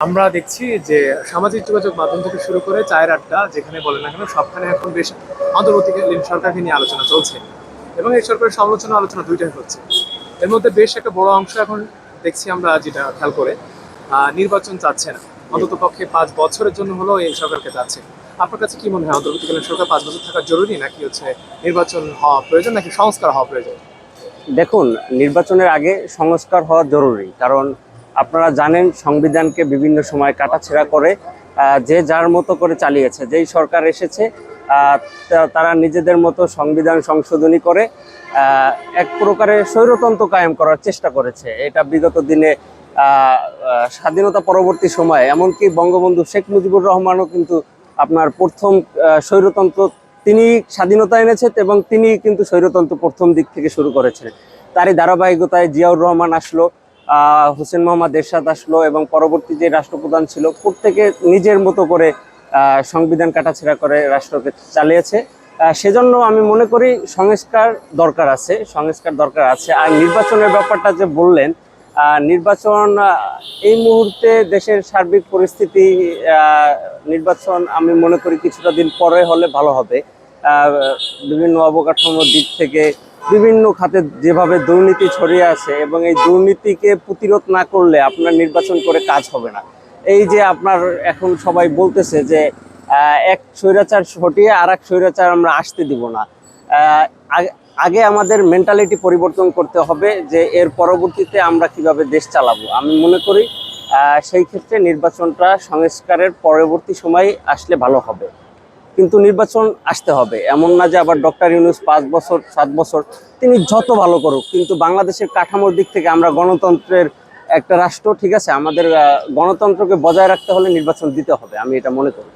আমরা দেখছি যে সামাজিক যোগাযোগ মাধ্যম থেকে শুরু করে চায়ের আড্ডা যেখানে বলেন না কেন সবখানে এখন বেশ অন্তর্বর্তীকালীন সরকারকে নিয়ে আলোচনা চলছে এবং এই সরকারের সমালোচনা আলোচনা দুইটাই হচ্ছে। এর মধ্যে বেশ একটা বড় অংশ এখন দেখছি আমরা যেটা খেয়াল করে নির্বাচন চাচ্ছে না, জি। অন্তত পক্ষে 5 বছরের জন্য হলেও এই সরকারকে চাচ্ছে। আপনার কাছে কি মনে হয় অন্তর্বর্তীকালীন সরকার 5 বছর থাকা জরুরি, নাকি হচ্ছে নির্বাচন হওয়া প্রয়োজন, নাকি সংস্কার হওয়া প্রয়োজন? দেখুন, নির্বাচনের আগে সংস্কার হওয়া জরুরি, কারণ আপনারা জানেন সংবিধানকে বিভিন্ন সময় কাটাছেঁড়া করে যে যার মতো করে চালিয়েছে। যেই সরকার এসেছে তারা নিজেদের মতো সংবিধান সংশোধনী করে এক প্রকারের স্বৈরতন্ত্র কায়েম করার চেষ্টা করেছে। এটা বিগত দিনে স্বাধীনতা পরবর্তী সময়ে এমনকি বঙ্গবন্ধু শেখ মুজিবুর রহমানও কিন্তু আপনার প্রথম স্বৈরতন্ত্র তিনি স্বাধীনতা এনেছেন এবং তিনি কিন্তু স্বৈরতন্ত্র প্রথম দিক থেকে শুরু করেছেন। তারই ধারাবাহিকতায় জিয়াউর রহমান আসলো, হোসেন মোহাম্মদ এরশাদ আসলো এবং পরবর্তী যে রাষ্ট্রপ্রধান ছিল প্রত্যেকে নিজের মতো করে সংবিধান কাটাছেঁড়া করে রাষ্ট্রকে চালিয়েছে। সেজন্য আমি মনে করি সংস্কার দরকার আছে। আর নির্বাচনের ব্যাপারটা যে বললেন, নির্বাচন এই মুহূর্তে দেশের সার্বিক পরিস্থিতি, নির্বাচন আমি মনে করি কিছুটা দিন পরে হলে ভালো হবে। আহ, বিভিন্ন অবকাঠামোর দিক থেকে বিভিন্ন খাতে যেভাবে দুর্নীতি ছড়িয়ে আছে এবং এই দুর্নীতিকে প্রতিরোধ না করলে আপনার নির্বাচন করে কাজ হবে না। এই যে আপনার এখন সবাই বলতেছে যে এক স্বৈরাচার হটিয়ে আর এক স্বৈরাচার আমরা আসতে দিব না। আহ, আগে আমাদের মেন্টালিটি পরিবর্তন করতে হবে যে এর পরবর্তীতে আমরা কিভাবে দেশ চালাবো। আমি মনে করি সেই ক্ষেত্রে নির্বাচনটা সংস্কারের পরবর্তী সময় আসলে ভালো হবে। কিন্তু নির্বাচন আসতে হবে, এমন না যে আবার ডক্টর ইউনূস 5 বছর 7 বছর তিনি যত ভালো করুক, কিন্তু বাংলাদেশের কাঠামোর দিক থেকে আমরা গণতন্ত্রের একটা রাষ্ট্র, ঠিক আছে, আমাদের গণতন্ত্রকে বজায় রাখতে হলে নির্বাচন দিতে হবে, আমি এটা মনে করি।